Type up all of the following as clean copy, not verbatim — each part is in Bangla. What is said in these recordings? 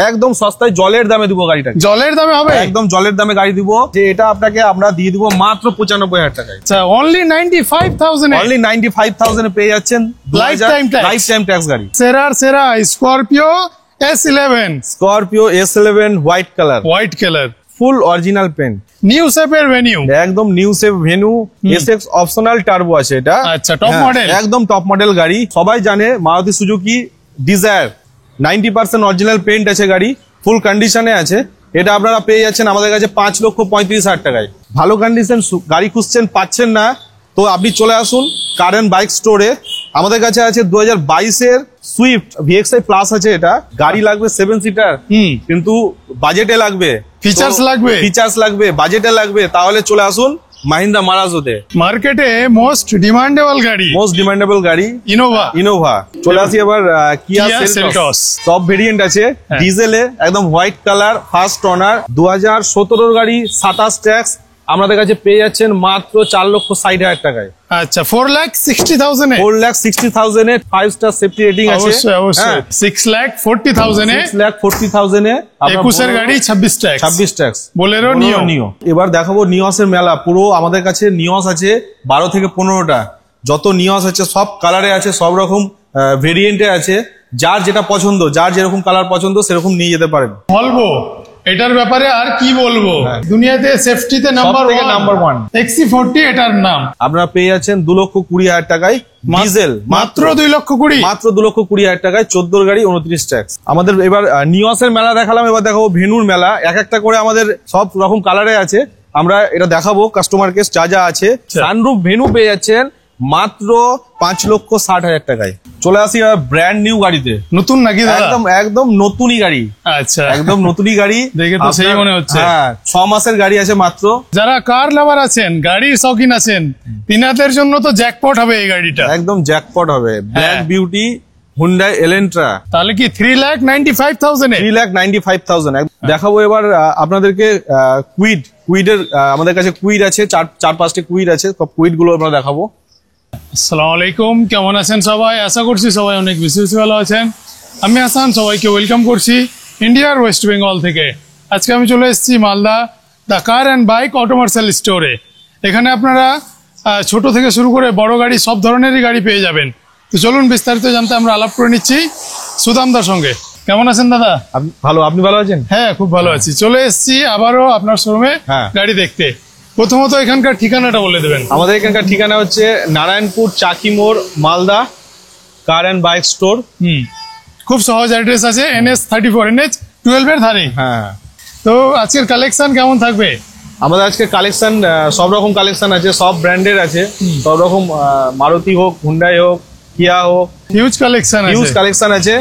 একদম সস্তায় জলের দামে দিব গাড়িটা। জলের দামে হবে? একদম জলের দামে গাড়ি দিব। যে এটা আপনাকে আমরা দিয়ে দিব মাত্র 95,000 টাকায়। আচ্ছা, অনলি 95,000 অনলি 95,000 এ পেয়ে যাচ্ছেন লাইফ টাইম ট্যাক্স গাড়ি। সেরা Scorpio S11, Scorpio S11 white colour, full original paint, new শেপের ভেনিউ, একদম new shape Venue, SX optional turbo আছে এটা। আচ্ছা, টপ মডেল, একদম টপ মডেল গাড়ি। সবাই জানে Maruti Suzuki Dzire 90% original paint আছে গাড়ি, ফুল কন্ডিশনে আছে। এটা আপনারা পেয়ে যাচ্ছেন আমাদের কাছে 5,35,000 টাকায়। ভালো কন্ডিশন গাড়ি খুঁজছেন, পাচ্ছেন না, তো আপনি চলে আসুন কার এন্ড বাইক স্টোরে। আমাদের কাছে আছে 2022-এর সুইফট VXI প্লাস আছে। এটা গাড়ি লাগবে 7 সিটার, কিন্তু বাজেটে লাগবে, ফিচার্স লাগবে, বাজেটে লাগবে, তাহলে চলে আসুন মাহিন্দ্রা মারাজোতে। মার্কেটে মোস্ট ডিমান্ডেবল গাড়ি ইনোভা। চলে আসি এবার কিয়া সেলটস। টপ ভেরিয়েন্ট আছে ডিজেলে, একদম হোয়াইট কালার, ফার্স্ট ওনার, 2017 গাড়ি, 27 ট্যাক্স। আমাদের কাছে পেয়ে যাচ্ছেন মাত্র 4,60,000 টাকায়। আচ্ছা, 4,60,000 4,60,000 এ 5 স্টার সেফটি রেটিং আছে। অবশ্যই 6,40,000 এ 21 এর গাড়ি, 26 ট্যাক্স বোলেরো নিও। এবার দেখাবো নিওসের মেলা। পুরো আমাদের কাছে নিওস আছে 12 থেকে 15টা। যত নিওস আছে সব কালারে আছে, সব রকম ভেরিয়েন্টে আছে। যার যেটা পছন্দ, যার যেরকম কালার পছন্দ সেরকম নিয়ে যেতে পারেন। বলবো এটার ব্যাপারে আর কি বলবো, দুনিয়াতে সেফটিতে নাম্বার 1 XC40 এটার নাম। আপনারা পেয়ে যাচ্ছেন 2,20,000 টাকায় ডিজেল, মাত্র 2,20,000 টাকায়। 14 গাড়ি, 29 ট্যাক্স। আমাদের এবার নিওসের মেলা দেখালাম, এবার দেখাবো ভেনুর মেলা। এক একটা করে আমাদের সব রকম কালারে আছে, আমরা এটা দেখাবো কাস্টমারকে যা আছে। সানরুফ ভেনু পেয়ে যাচ্ছেন মাত্র 5,60,000 টাকায়। চলে আসি ব্র্যান্ড নিউ গাড়িতে। নতুন নাকি? একদম নতুনই গাড়ি। আচ্ছা, একদম নতুনই গাড়ি, দেখে তো সেই মনে হচ্ছে। 6 মাসের গাড়ি আছে মাত্র। যারা কার লাভার আছেন, গাড়ির শৌখিন আছেন, তিনাদের জন্য তো জ্যাকপট হবে এই গাড়িটা। একদম জ্যাকপট হবে। Black beauty Hyundai Elantra. তাহলে কি 3,95,000 3,95,000 দেখাবো এবার আপনাদেরকে। কুইডের আমাদের কাছে কুইড আছে, 4-5টি কুইড আছে, সব কুইড গুলো আমরা দেখাবো। আসসালামু আলাইকুম, কেমন আছেন সবাই? আশা করছি সবাই অনেক বেশি ভালো আছেন। আমি হাসান, সবাইকে ওয়েলকাম করছি ইন্ডিয়ার ওয়েস্ট বেঙ্গল থেকে। আজকে আমি চলে এসেছি Malda the car and bike Auto Marshal স্টোরে। এখানে আপনারা ছোট থেকে শুরু করে বড় গাড়ি, সব ধরনেরই গাড়ি পেয়ে যাবেন। তো চলুন বিস্তারিত জানতে আমরা আলাপ করে নিচ্ছি সুদামদার সঙ্গে। কেমন আছেন দাদা? ভালো, আপনি ভালো আছেন? হ্যাঁ, খুব ভালো আছি। চলে এসেছি আবারও আপনার শোরুমে গাড়ি দেখতে। প্রথমত এখানকার ঠিকানাটা বলে দেবেন। আমাদের এখানকার ঠিকানা হচ্ছে নারায়ণপুর চাকি মোড়, মালদা কার এন্ড বাইক স্টোর। খুব সহজ অ্যাড্রেস আছে, NH34 NH12 এর ধারে। হ্যাঁ। তো আজকের কালেকশন কেমন থাকবে? আমাদের আজকে কালেকশন সব রকম কালেকশন আছে, সব ব্র্যান্ডের আছে, সব রকম, মারুতি হোক, হুন্ডাই হোক, কিয়া হোক, হিউজ কালেকশন আছে।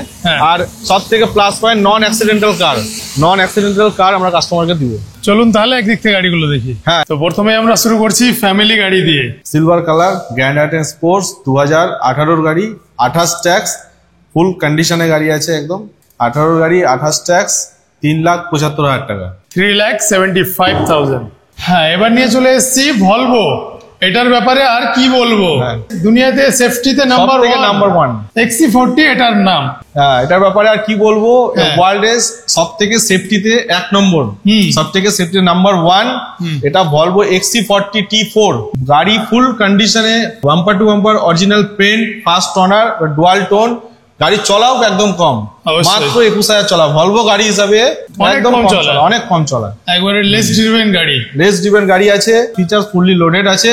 আর সব থেকে প্লাস পয়েন্ট নন অ্যাক্সিডেন্টাল কার আমরা কাস্টমারকে দিব। চলুন তাহলে একদিক থেকে গাড়িগুলো দেখি। হ্যাঁ, তো প্রথমে আমরা শুরু করছি ফ্যামিলি গাড়ি দিয়ে। সিলভার কালার গ্র্যান্ড আইটেন স্পোর্টস, 2018 গাড়ি, 28 ট্যাক্স, ফুল কন্ডিশনে গাড়ি আছে। একদম 18 গাড়ি, 28 ট্যাক্স, 3,75,000 টাকা। 3,75,000। হ্যাঁ, এবার নিয়ে চলে এসেছি ভলভো। এটার ব্যাপারে আর কি বলবো, দুনিয়াতে সেফটিতে নাম্বার 1 XC40 এটার নাম। এটার ব্যাপারে আর কি বলবো, ওয়ার্ল্ডের সব থেকে সেফটিতে 1 নম্বর, সব থেকে সেফটি নাম্বার 1 এটা ভলভো XC40 T4 গাড়ি। ফুল কন্ডিশনে, bumper to bumper original paint, first owner, dual tone. গাড়ি চলাও একদম কম, মাত্র 21,000 চলা। ভলভো গাড়ি হিসাবে একদম অনেক কম চলা, একবারে লেস ড্রিভেন গাড়ি আছে। ফিচার ফুললি লোডেড আছে।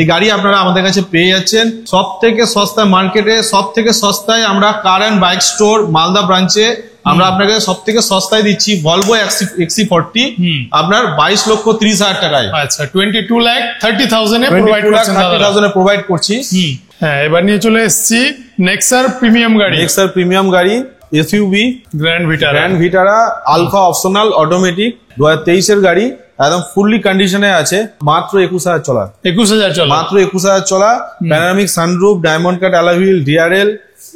এই গাড়ি আপনারা আমাদের কাছে পেয়ে যাচ্ছেন সব থেকে সস্তায় মার্কেটে। সব থেকে সস্তায় আমরা কার এন্ড বাইক স্টোর মালদা ব্রাঞ্চে আমরা আপনাকে সব থেকে সস্তায় দিচ্ছি। ভলভো XC40 আপনার 22,30,000 টাকায়। আচ্ছা, 22,30,000 এ প্রোভাইড করছি। হ্যাঁ, এবার নিয়ে চলে এসেছি নেক্সার প্রিমিয়াম গাড়ি, SUV Grand Vitara Alpha optional automatic, 2023 এর গাড়ি, একদম ফুললি কন্ডিশনে আছে। মাত্র 21,000 চলা, মাত্র 21,000 চলা। Panoramic sunroof, diamond cut alloy wheel, DRL,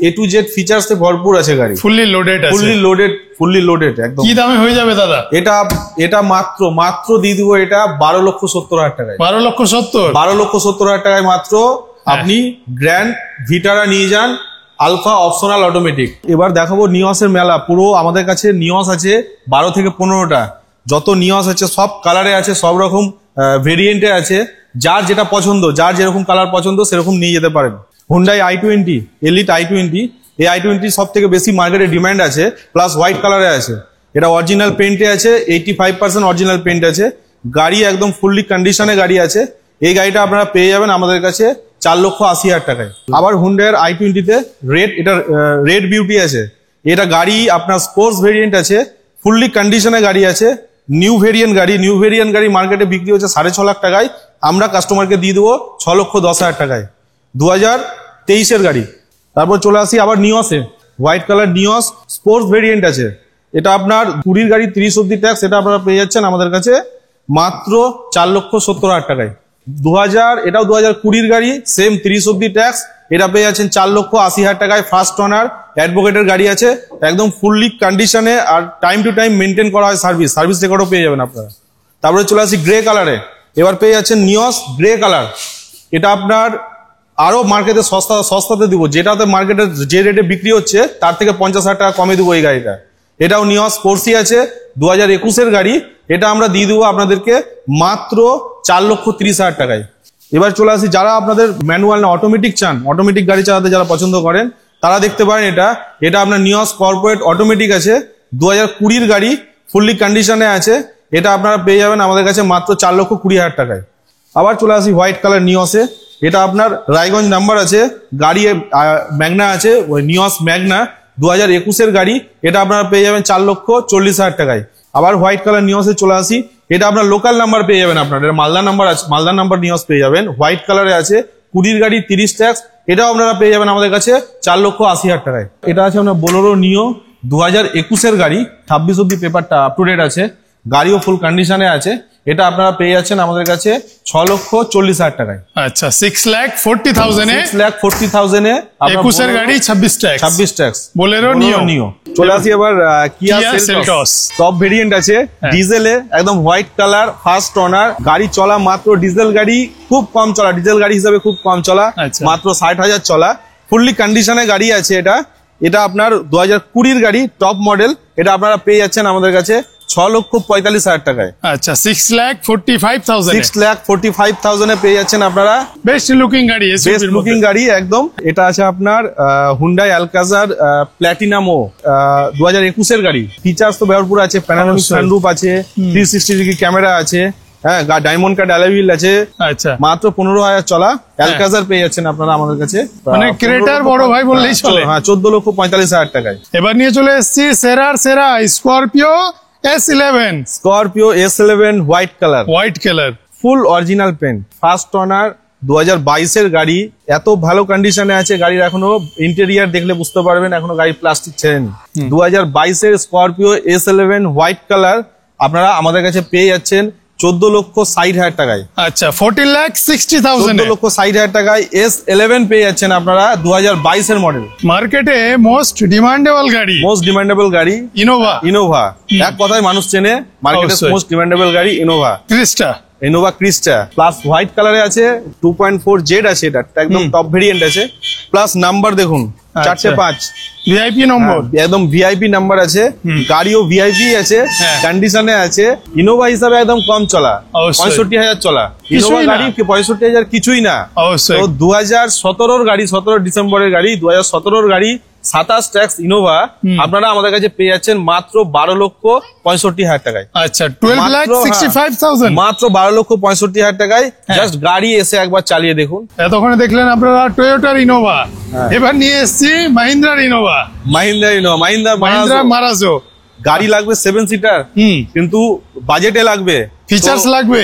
A to Z features ভরপুর আছে গাড়ি। ফুললি লোডেড একদম। কি দামে হয়ে যাবে দাদা? এটা মাত্র দিয়ে দিব এটা 12,70,000 টাকায়। 12,70,000 টাকায় মাত্র। আপনি গ্র্যান্ড ভিটারা নিয়ে যান, আলফা অপশনাল অটোমেটিক। এবার দেখাবো নিয়সের মেলা। পুরো আমাদের কাছে নিয়স আছে 12 থেকে 15টা। যত নিয়স আছে সব কালারে আছে, সব রকম ভেরিয়েন্টে আছে। যার যেটা পছন্দ, যার যেরকম কালার পছন্দ সেরকম নিয়ে যেতে পারেন। হুন্ডাই i20 এলিট i20, এই i20 সব থেকে বেশি মার্কেটে ডিমান্ড আছে, প্লাস হোয়াইট কালারে আছে। এটা অরিজিনাল পেন্টে আছে, 85% অরিজিনাল পেন্ট আছে। গাড়ি একদম ফুললি কন্ডিশনে গাড়ি আছে। এই গাড়িটা আপনারা পেয়ে যাবেন আমাদের কাছে 4,80,000 টাকায়। আবার হুন্ডাইয়ের i20-তে রেড, এটা রেড বিউটি আছে। এটা গাড়ি আপনার স্পোর্টস ভেরিয়েন্ট আছে, ফুললি কন্ডিশনে গাড়ি আছে। নিউ ভেরিয়েন্ট গাড়ি মার্কেটে বিক্রি হচ্ছে 6.5 লাখ টাকায়, আমরা কাস্টমারকে দিয়ে দেবো 6,10,000 টাকায়। 2023-এর গাড়ি। তারপর চলে আসি আবার নিয়সে, হোয়াইট কালার নিয়স স্পোর্টস ভেরিয়েন্ট আছে। এটা আপনার 20 গাড়ি 30 অব্দি ট্যাক্স, এটা আপনারা পেয়ে যাচ্ছেন আমাদের কাছে মাত্র 4,70,000 টাকায়। 2000, এটাও 2020-এর গাড়ি, সেম 30 অব্দি ট্যাক্স, এটা পেয়ে যাচ্ছেন 4,80,000 টাকায়। ফার্স্ট ওনার অ্যাডভোকেটের গাড়ি আছে, একদম ফুললি কন্ডিশনে, আর টাইম টু টাইম মেনটেন করা হয়। সার্ভিস রেকর্ডও পেয়ে যাবেন আপনারা। তারপরে চলে আসি গ্রে কালারে। এবার পেয়ে যাচ্ছেন নিয়স গ্রে কালার। এটা আপনার আরো মার্কেটে সস্তাতে দিব, যেটাতে মার্কেটে যে রেটে বিক্রি হচ্ছে তার থেকে 50,000 টাকা কমে দিব এই গাড়িটা। এটাও নিয়স স্পোর্টসই আছে, 2021-এর গাড়ি। এটা আমরা দিয়ে দেবো আপনাদেরকে মাত্র 4,30,000 টাকায়। এবার চলে আসি যারা আপনাদের ম্যানুয়াল না অটোমেটিক চান, অটোমেটিক গাড়ি চালাতে যারা পছন্দ করেন তারা দেখতে পারেন। এটা আপনার নিয়স কর্পোরেট অটোমেটিক আছে, 2020-এর গাড়ি, ফুললি কন্ডিশনে আছে। এটা আপনারা পেয়ে যাবেন আমাদের কাছে মাত্র 4,20,000 টাকায়। আবার চলে আসি হোয়াইট কালার নিয়সে। এটা আপনার রায়গঞ্জ নাম্বার আছে, গাড়ি ম্যাগনা আছে, ওই নিয়স ম্যাগনা 2021-এর গাড়ি। এটা আপনারা পেয়ে যাবেন 4,40,000 টাকায়। আবার হোয়াইট কালার নিয়সে চলে আসি। এটা আপনার লোকাল নাম্বার পেয়ে যাবেন, আপনার এটা মালদা নাম্বার আছে, মালদা নাম্বার নিয়স পেয়ে যাবেন। হোয়াইট কালারে আছে, 20-র গাড়ি 30 ট্যাক্স, এটাও আপনারা পেয়ে যাবেন আমাদের কাছে 4,80,000 টাকায়। এটা আছে আপনার বোলেরো নিও 2021-এর গাড়ি, 26 অব্দি পেপারটা আপ টু ডেট আছে, গাড়িও ফুল কন্ডিশনে আছে। এটা আপনারা পেয়ে যাচ্ছেন আমাদের কাছে 6,40,000 টাকায়। আচ্ছা, 6,40,000 এ 6,40,000 এ 21-এর গাড়ি 26 ট্যাক্স বোলেরো নিও। চলে আসি এবার কিয়া Seltos। সেলটস টপ ভেরিয়েন্ট আছে, ডিজেলে, একদম হোয়াইট কালার, ফার্স্ট ওনার গাড়ি। চলা মাত্র, ডিজেল গাড়ি খুব কম চলা, ডিজেল গাড়ি হিসাবে খুব কম চলা, আচ্ছা। মাত্র 60,000 চলা, ফুললি কন্ডিশনে গাড়ি আছে। এটা আপনার 2020-এর গাড়ি, টপ মডেল। এটা আপনারা পেয়ে যাচ্ছেন আমাদের কাছে 6,45,000 টাকায়। আচ্ছা, 6,45,000 6,45,000 পেয়ে যাচ্ছেন আপনারা। বেস্ট লুকিং গাড়ি, বেস্ট লুকিং গাড়ি একদম। এটা আছে আপনার হুন্ডাই আলকাজার প্ল্যাটিনামো 2021-এর গাড়ি। ফিচার্স তো ভরপুর আছে, প্যানোরামিক সানরুফ আছে, 360 ডিগ্রি ক্যামেরা আছে, হ্যাঁ, ডায়মন্ড কাট অ্যালয় হুইল আছে। আচ্ছা, মাত্র 15,000 চলা অ্যালকাজার পেয়ে যাচ্ছেন আপনারা আমাদের কাছে, মানে ক্রেটার বড় ভাই বললেই চলে। হ্যাঁ, 14,45,000 টাকায়। এবার নিয়ে চলে এসেছি সেরা Scorpio S11, Scorpio S11 white colour, full original paint, first owner 2022-এর গাড়ি। এত ভালো কন্ডিশনে আছে গাড়ির, এখনো ইন্টেরিয়ার দেখলে বুঝতে পারবেন এখনো গাড়ি প্লাস্টিক ছেড়েনি। 2022-এর স্করপিও S11 হোয়াইট কালার আপনারা আমাদের কাছে পেয়ে যাচ্ছেন 14,60,000 টাকায়। আচ্ছা, 14,60,000 14,60,000 টাকায় S11 পেয়ে যাচ্ছেন আপনারা, 2022-এর মডেল। মার্কেটে মোস্ট ডিমান্ডেবল গাড়ি ইনোভা এক কথায় মানুষ চেনে, মার্কেটে অবশ্যই। মোস্ট ডিমান্ডেবল গাড়ি ইনোভা ক্রিস্টা প্লাস হোয়াইট কালারে আছে, 2.4Z আছে, এটা একদম টপ ভেরিয়েন্ট আছে। প্লাস নাম্বার দেখুন, 4-5 ভিআইপি নম্বর, একদম ভিআইপি নাম্বার আছে। গাড়িও ভিআইপি আছে, হ্যাঁ। কন্ডিশনে আছে। ইনোভা হিসাবে একদম কম চলা, অবশ্যই। 65,000 চলা। কিছুই ইনোভা না। গাড়ি 65,000 কিছুই না। অবশ্যই। তো 2017-র গাড়ি, 17 ডিসেম্বরের গাড়ি, 2017-র গাড়ি, 27 ট্যাক্স ইনোভা আপনারা আমাদের কাছে পেয়ে যাচ্ছেন মাত্র 12,65,000 টাকায়। আচ্ছা, 12,65,000 মাত্র 12,65,000 টাকায়। হ্যাঁ। জাস্ট গাড়ি এসে একবার চালিয়ে দেখুন। এতক্ষণে দেখলেন আপনারা টয়োটার ইনোভা, এবার নিয়ে এসেছি মাহিন্দ্রার ইনোভা, মাহিন্দ্রা মারাজো। গাড়ি লাগবে 7 সিটার, কিন্তু বাজেটে লাগবে,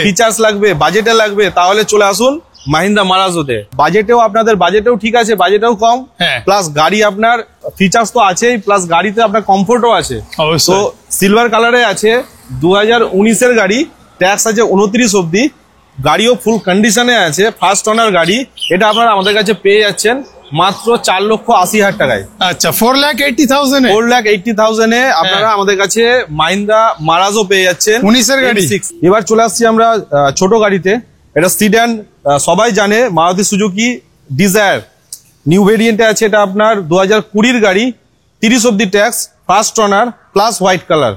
ফিচার্স লাগবে, বাজেটে লাগবে, তাহলে চলে আসুন মাহিন্দ্রা মারাজোতে। বাজেটেও ঠিক আছে, বাজেটেও কম, হ্যাঁ। প্লাস গাড়ি আপনার ফিচার্স তো আছেই, প্লাস গাড়িতে আপনার কমফোর্টও আছে। অবশ্যই। তো সিলভার কালারে আছে, 2019-এর গাড়ি, ট্যাক্স আছে 29 অব্দি, গাড়িও ফুল কন্ডিশনে আছে, ফার্স্ট ওনার গাড়ি। এটা আপনারা আমাদের কাছে পেয়ে যাচ্ছেন মাত্র 4,80,000 টাকায়। আচ্ছা, 4,80,000 4,80,000 আপনারা আমাদের কাছে মাহিন্দ্রা মারাজো পেয়ে যাচ্ছেন, 19-এর গাড়ি। এবার চলে আসছি আমরা ছোট গাড়িতে। এটা সিডান, সবাই জানে মারুতি সুজুকি ডিজায়ার, নিউ ভেরিয়েন্টে আছে, এটা আপনার 2020 গাড়ি, 30 অব্দি tax, first owner plus white colour,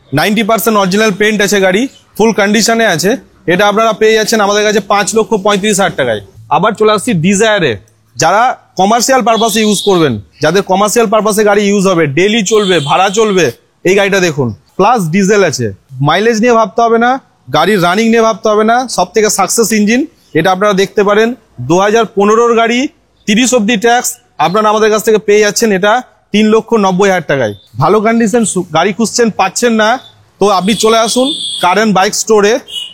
90% original paint আছে গাড়ি, ফুল কন্ডিশনে আছে। এটা আপনারা পেয়ে যাচ্ছেন আমাদের কাছে 5,35,000 টাকায়। আবার চলে আসছি ডিজায়ারে, যারা কমার্শিয়াল পারপাসে ইউজ করবেন, যাদের কমার্শিয়াল পারপাসে গাড়ি ইউজ হবে, ডেলি চলবে, ভাড়া চলবে, এই গাড়িটা দেখুন। প্লাস ডিজেল আছে, মাইলেজ নিয়ে ভাবতে হবে না, গাড়ির রানিং নিয়ে ভাবতে হবে না, সব থেকে সাকসেস ইঞ্জিন। এটা আপনারা দেখতে পারেন 2015 গাড়ি, 30 অব্দি ট্যাক্স, আপনারা আমাদের কাছ থেকে পেয়ে যাচ্ছেন এটা 3,90,000 টাকায়। ভালো কন্ডিশন গাড়ি খুঁজছেন, পাচ্ছেন না, তো আপনি চলে আসুন কারেন্ট বাইক স্টোরে।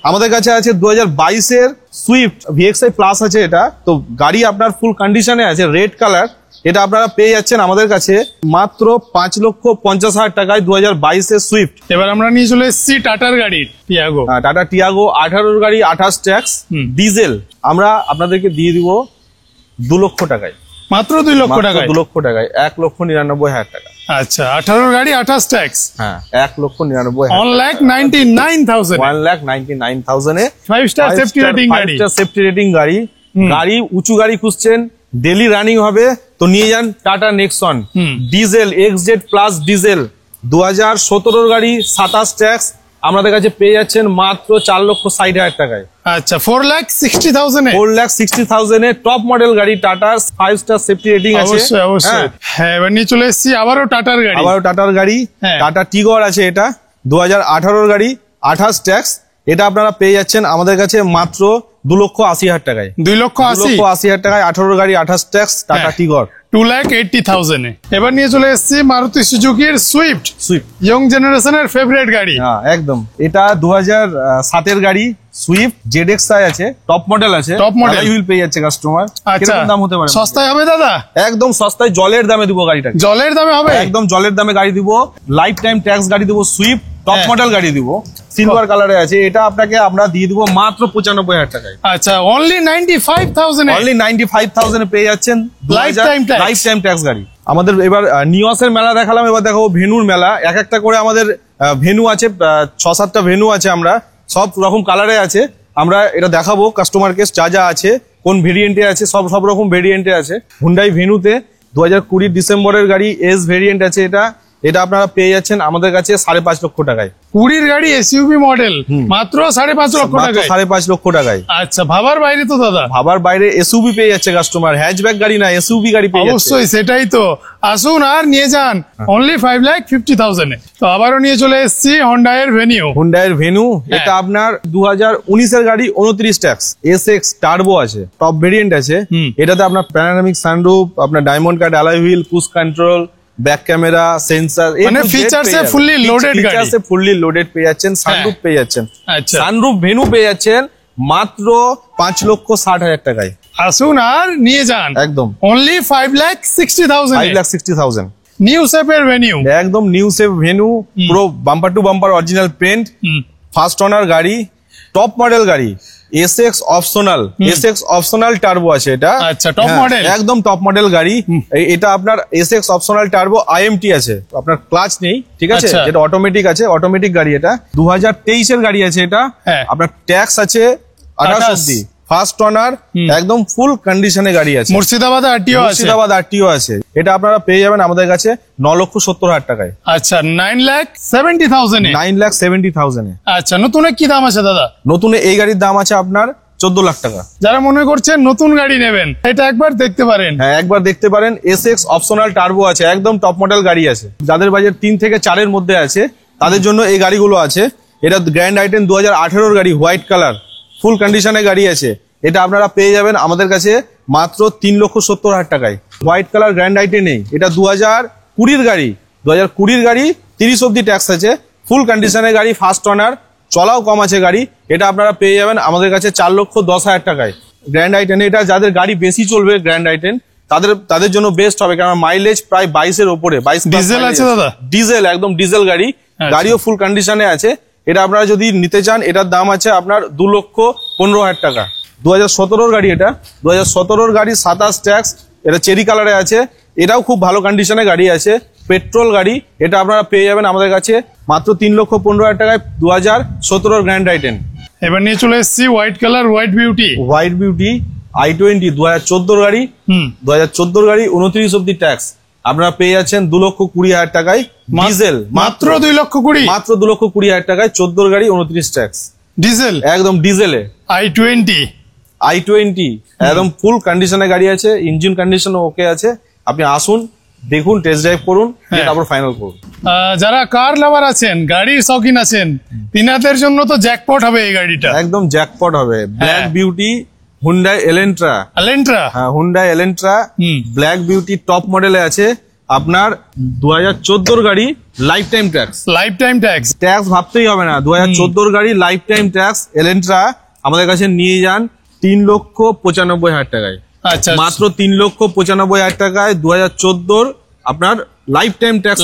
আমাদের কাছে আছে 2022-এর সুইফট VXI প্লাস আছে এটা, তো গাড়ি আপনার ফুল কন্ডিশনে আছে, রেড কালার। এটা আপনারা পেয়ে যাচ্ছেন আমাদের কাছে মাত্র 5,50,000 টাকায় 2022-এর সুইফট। এবার আমরা নিয়ে চলে এসেছি টাটার গাড়ি টিয়াগো। টাটা টিয়াগো 18 গাড়ি, 28 ট্যাক্স, ডিজেল। আমরা আপনাদেরকে দিয়ে দিব 2 লক্ষ টাকায়, মাত্র 2 লক্ষ টাকায়। 2 লক্ষ টাকায়, 1,99,000 টাকা। আচ্ছা, 18 গাড়ি, 28 ট্যাক্স, হ্যাঁ, 1,99,000, 1,99,000, 1,99,000 এ 5 স্টার সেফটি রেটিং গাড়ি। সেফটি রেটিং গাড়ি। গাড়ি উঁচু গাড়ি খুঁজছেন, ডেলি রানিং হবে, তো নিয়ে যান tata Nexon diesel, XZ plus diesel, 2017 গাড়ি, 27 ট্যাক্স। আমাদের কাছে পেয়ে যাচ্ছেন মাত্র 4,60,000 টাকায়। আচ্ছা, 4,60,000 এ, 4,60,000 এ টপ মডেল গাড়ি, টাটার 5 স্টার সেফটি রেটিং আছে। অবশ্যই অবশ্যই। হ্যাঁ, এবার নিয়ে চলে এসেছি আবারও টাটার গাড়ি। আবারও টাটার গাড়ি, হ্যাঁ। টাটা টিগর আছে, এটা 2018 গাড়ি, 28 ট্যাক্স। এটা আপনারা পেয়ে যাচ্ছেন আমাদের কাছে মাত্র 2,80,000 টাকায়। 2,80,000 টাকায়, 18 গাড়ি, 28 ট্যাক্স, টাটা হ্যাঁ। টিগর। 2,80,000 এ। এবার নিয়ে চলে এসেছি মারুতি সুজুকির সুইফট, ইয়ং জেনারেশনের ফেভারিট গাড়ি। হ্যাঁ, একদম। এটা 2007-এর গাড়ি, সুইফট ZXi আছে, টপ মডেল আছে, টপ মডেল হুইল পেয়ে যাচ্ছে কাস্টমার। আচ্ছা, কিরকম দাম হতে পারে? সস্তায় হবে দাদা? একদম সস্তায়, জলের দামে দিব গাড়িটা। জলের দামে হবে? একদম জলের দামে গাড়ি দিব, লাইফ টাইম ট্যাক্স গাড়ি দিব, সুইফট টপ মডেল গাড়ি দিব, সিলভার কালারে আছে। এটা আপনাকে আমরা দিয়ে দিব মাত্র 95,000 টাকায়। আচ্ছা, অনলি 95,000 এ, অনলি 95,000 এ পেয়ে যাচ্ছেন লাইফ টাইম ট্যাক্স গাড়ি। আমাদের এবার নিওসের মেলা দেখালাম, এবার দেখাবো ভেনুর মেলা। এক একটা করে আমাদের ভেনু আছে, 6-7টা ভেনু আছে, আমরা সব রকম কালারে আছে। আমরা এটা দেখাবো কাস্টমারকে, যা যা আছে, কোন ভেরিয়েন্টে আছে, সব রকম ভেরিয়েন্টে আছে। হুন্ডাই ভেনুতে 2020 ডিসেম্বরের গাড়ি, এস ভেরিয়েন্ট আছে। এটা আপনারা পেয়ে যাচ্ছেন আমাদের কাছে 5.5 লক্ষ টাকায়। 20 গাড়ি এসইউভি মডেল, মাত্র 5.5 লক্ষ টাকায়। 5.5 লক্ষ টাকায়। আচ্ছা, ভাবার বাইরে তো দাদা। ভাবার বাইরে এসইউভি পেয়ে যাচ্ছে কাস্টমার, হ্যাচব্যাক গাড়ি না, এসইউভি গাড়ি পেয়ে যাচ্ছে। অবশ্যই, সেটাই তো। আসুন আর নিয়ে যান অনলি 5,50,000 এ। তো আবারও নিয়ে চলে এসেছি হুন্ডাইয়ের ভেনিউ। হুন্ডাইয়ের ভেনু, এটা আপনার 2019-এর গাড়ি, 29 ট্যাক্স, SX টার্বো আছে, টপ ভেরিয়েন্ট আছে। এটাতে আপনার প্যানোরামিক সানরুফ, আপনার diamond cut alloy wheel, cruise control, back camera, sensor, মানে ফিচারসে ফুললি লোডেড গাড়ি। ফিচারসে ফুললি লোডেড পেয়ে যাচ্ছেন, সানরুফ পেয়ে যাচ্ছেন। আচ্ছা, সানরুফ ভেনু পেয়ে যাচ্ছেন মাত্র 5,60,000 টাকায়। আসুন আর নিয়ে যান একদম অনলি 5,60,000 এ। 5,60,000 নিউ শেপের ভেনিউ, একদম নিউ শেপ ভেনু, পুরো bumper to bumper original paint, first owner গাড়ি, টপ মডেল গাড়ি, SX অপশনাল টার্বো আছে এটা। আচ্ছা, টপ মডেল, একদম টপ মডেল গাড়ি। এটা আপনার SX অপশনাল টার্বো IMT আছে, আপনার ক্লাচ নেই, ঠিক আছে, এটা অটোমেটিক আছে, অটোমেটিক গাড়ি। এটা 2023-এর গাড়ি আছে। এটা আপনার ট্যাক্স আছে 28 অব্দি, ফার্স্ট অনার, একদম ফুল কন্ডিশনে গাড়ি আছে। মুর্শিদাবাদ আরটিও আছে। এটা আপনারা পেয়ে যাবেন আমাদের কাছে 9,70,000 টাকায়। আচ্ছা, 9,70,000 এ। 9,70,000 এ। আচ্ছা, নতুনে কি দাম আছে দাদা? নতুনে এই গাড়ির দাম আছে আপনার 14 লাখ টাকা। যারা মনে করছেন নতুন গাড়ি নেবেন, এটা একবার দেখতে পারেন। হ্যাঁ, একবার দেখতে পারেন। SX অপশনাল টার্বো আছে, একদম টপ মডেল গাড়ি আছে। যাদের বাজেট 3 থেকে 4-এর মধ্যে আছে, তাদের জন্য এই গাড়িগুলো আছে। এটা গ্র্যান্ড আইটেন 2018-র গাড়ি, হোয়াইট কালার, ফুল কন্ডিশনে গাড়ি আছে। এটা আপনারা পেয়ে যাবেন আমাদের কাছে মাত্র 3,70,000 টাকায়। হোয়াইট কালার গ্র্যান্ড আইটেন নেই, এটা 2020-র গাড়ি, 2020-র গাড়ি, 30 অব্দি ট্যাক্স আছে, ফুল কন্ডিশনের গাড়ি, ফার্স্ট অনার, চলাও কম আছে গাড়ি। এটা আপনারা পেয়ে যাবেন আমাদের কাছে 4,10,000 টাকায়। গ্র্যান্ড আইটেন, এটা যাদের গাড়ি বেশি চলবে, গ্র্যান্ড আইটেন তাদের জন্য বেস্ট হবে, কারণ মাইলেজ প্রায় 22-এর উপরে। 22 ডিজেল আছে দাদা? ডিজেল, একদম ডিজেল গাড়ি, গাড়িও ফুল কন্ডিশনে আছে। এটা আপনারা যদি নিতে চান, এটার দাম আছে আপনার 2,15,000 টাকা। 2017-র গাড়ি, এটা 2017-র গাড়ি, 27 ট্যাক্স, এটা চেরি কালারে আছে। এটাও খুব ভালো কন্ডিশনে গাড়ি আছে, পেট্রোল গাড়ি। এটা আপনারা পেয়ে যাবেন আমাদের কাছে মাত্র 3,15,000 টাকায়, 2017-র গ্র্যান্ড আইটেন। এবার নিয়ে চলে এসেছি white colour, white beauty. i20 2014 গাড়ি, 2014 গাড়ি 29 অব্দি ট্যাক্স আপনারা পেয়ে যাচ্ছেন 2,20,000 টাকায় ডিজেল, মাত্র 2,20,000 মাত্র 2,20,000 টাকায় 14 গাড়ি 29 ট্যাক্স ডিজেল, একদম ডিজেলে i20 একদম ফুল কন্ডিশনে গাড়ি আছে, ইঞ্জিন কন্ডিশন ওকে আছে। আপনি আসুন, দেখুন, টেস্ট ড্রাইভ করুন, তারপর ফাইনাল করুন। যারা কার লাভার আছেন, গাড়ির শৌখিন আছেন, তিনাদের জন্য তো জ্যাকপট হবে এই গাড়িটা, একদম জ্যাকপট হবে। ব্ল্যাক বিউটি হুন্ডাই এলেন্ট্রা, হ্যাঁ Hyundai Elantra black beauty top মডেলে আছে আপনার 2014 গাড়ি, লাইফ টাইম ট্যাক্স ভাবতেই হবে না। 2014 গাড়ি লাইফ টাইম ট্যাক্স এলেন্ট্রা আমাদের কাছে নিয়ে যান 3,95,000 টাকায়। আচ্ছা, মাত্র 3,95,000 টাকায় 2014 আপনার লাইফ টাইম ট্যাক্স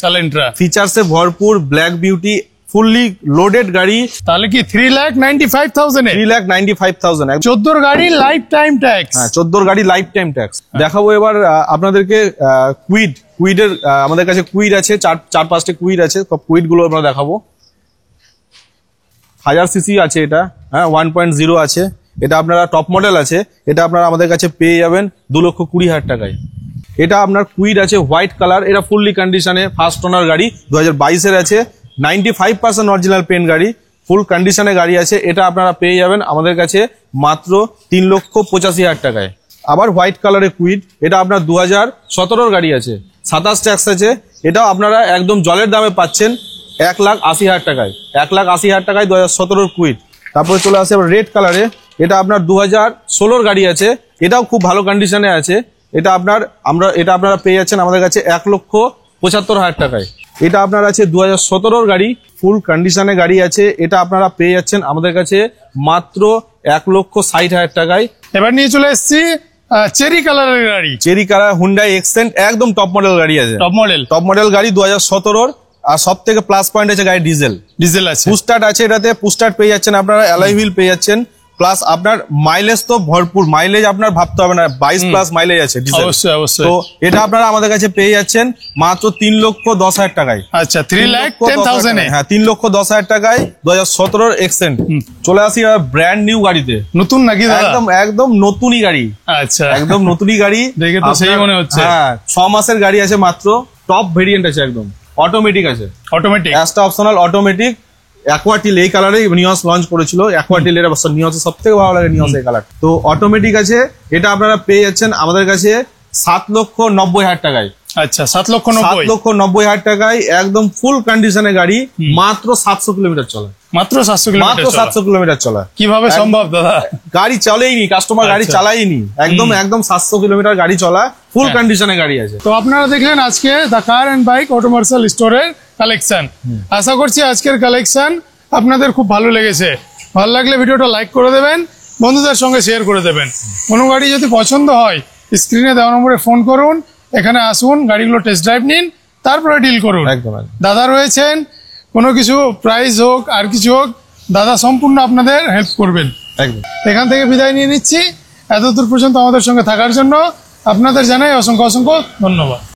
এলেন্ট্রা ফিচার্সে ভরপুর ব্ল্যাক বিউটি ফুললি লোডেড গাড়ি। তাহলে কি 3,95,000 3,95,000 14 গাড়ি লাইফ টাইম ট্যাক্স। হ্যাঁ, 14 গাড়ি লাইফ টাইম ট্যাক্স। দেখাবো এবার আপনাদেরকে কুইডের আমাদের কাছে কুইড আছে, 4-5টা কুইড আছে, সব কুইড গুলো আমরা দেখাবো। 1000 সিসি আছে এটা, হ্যাঁ 1.0 আছে, এটা আপনারা টপ মডেল আছে, এটা আপনারা আমাদের কাছে পেয়ে যাবেন 2,20,000 টাকায়। এটা আপনার কুইড আছে হোয়াইট কালার, এটা ফুললি কন্ডিশনে ফার্স্ট ওনার গাড়ি, 2022 এর আছে, 95% অরিজিনাল পেন গাড়ি, ফুল কন্ডিশনে গাড়ি আছে। এটা আপনারা পেয়ে যাবেন আমাদের কাছে মাত্র 3,85,000 টাকায়। আবার হোয়াইট কালারের কুইড, এটা আপনার 2017 গাড়ি আছে, 27 ট্যাক্স আছে, এটাও আপনারা একদম জলের দামে পাচ্ছেন 1,80,000 টাকায়। 1,80,000 টাকায় 2017 কুইড। তারপরে চলে আসে রেড কালারে, এটা আপনার 2016 গাড়ি আছে, এটাও খুব ভালো কন্ডিশনে আছে। এটা আপনারা পেয়ে যাচ্ছেন আমাদের কাছে 1,75,000 টাকায়। এটা আপনার আছে 2017 গাড়ি, ফুল কন্ডিশনে গাড়ি আছে, এটা আপনারা পেয়ে যাচ্ছেন আমাদের কাছে মাত্র 1,60,000 টাকায়। এবার নিয়ে চলে এসেছি চেরি কালারের গাড়ি, চেরি কালার হুন্ডাই এক্সেন্ট, একদম টপ মডেল গাড়ি আছে, টপ মডেল গাড়ি 2017। আর সব থেকে প্লাস পয়েন্ট আছে গাড়ি ডিজেল আছে, পুস্টার্ট আছে, এটাতে পুস্টার্ট পেয়ে যাচ্ছেন আপনারা, অ্যালয় হুইল পেয়ে যাচ্ছেন, প্লাস আপনার মাইলেজ তো ভরপুর, মাইলেজ আপনার ভাবতে হবে না, 22+ মাইলেজ আছে ডিজেল। অবশ্যই তো এটা আপনারা আমাদের কাছে পেয়ে যাচ্ছেন মাত্র 3,10,000 টাকায়। আচ্ছা, 3,10,000 হ্যাঁ 3,10,000 টাকায় 2017 এক্সেন্ট। চলে আসি ব্র্যান্ড নিউ গাড়িতে। নতুন নাকি? একদম নতুনই গাড়ি। আচ্ছা, একদম নতুনই গাড়ি, দেখে তো সেই মনে হচ্ছে। হ্যাঁ 6 মাসের গাড়ি আছে মাত্র, টপ ভেরিয়েন্ট আছে, একদম অটোমেটিক আছে, অ্যাস্টা অপশনাল অটোমেটিক। অ্যাকোয়াটিল এই কালারে নিয়স লঞ্চ করেছিল, অ্যাকোয়াটিল এর নিয়সের সব থেকে ভালো লাগে নিয়স এই কালার। তো অটোমেটিক আছে, এটা আপনারা পেয়ে যাচ্ছেন আমাদের কাছে 7,90,000 টাকায়। আচ্ছা, 7,90,000 টাকায় একদম ফুল কন্ডিশনে গাড়ি, মাত্র 700 কিলোমিটার চলা, মাত্র 700 কিলোমিটার চলা। কিভাবে সম্ভব দাদা? গাড়ি চলেইনি, কাস্টমার গাড়ি চালাইনি, একদম 700 কিলোমিটার গাড়ি চলা, ফুল কন্ডিশনে গাড়ি আছে। তো আপনারা দেখলেন আজকে দ্য কার এন্ড বাইক অটোমার্শাল স্টোরের কালেকশন। আশা করছি আজকের কালেকশন আপনাদের খুব ভালো লেগেছে। ভালো লাগলে ভিডিওটা লাইক করে দেবেন, বন্ধুদের সঙ্গে শেয়ার করে দেবেন। কোনো গাড়ি যদি পছন্দ হয় স্ক্রিনে দেওয়া নম্বরে ফোন করুন, এখানে আসুন, গাড়িগুলো টেস্ট ড্রাইভ নিন, তারপরে ডিল করুন। দাদা রয়েছেন, কোনো কিছু প্রাইস হোক আর কিছু হোক, দাদা সম্পূর্ণ আপনাদের হেল্প করবেন। এখান থেকে বিদায় নিয়ে নিচ্ছি। এতদূর পর্যন্ত আমাদের সঙ্গে থাকার জন্য আপনাদের জানাই অসংখ্য ধন্যবাদ।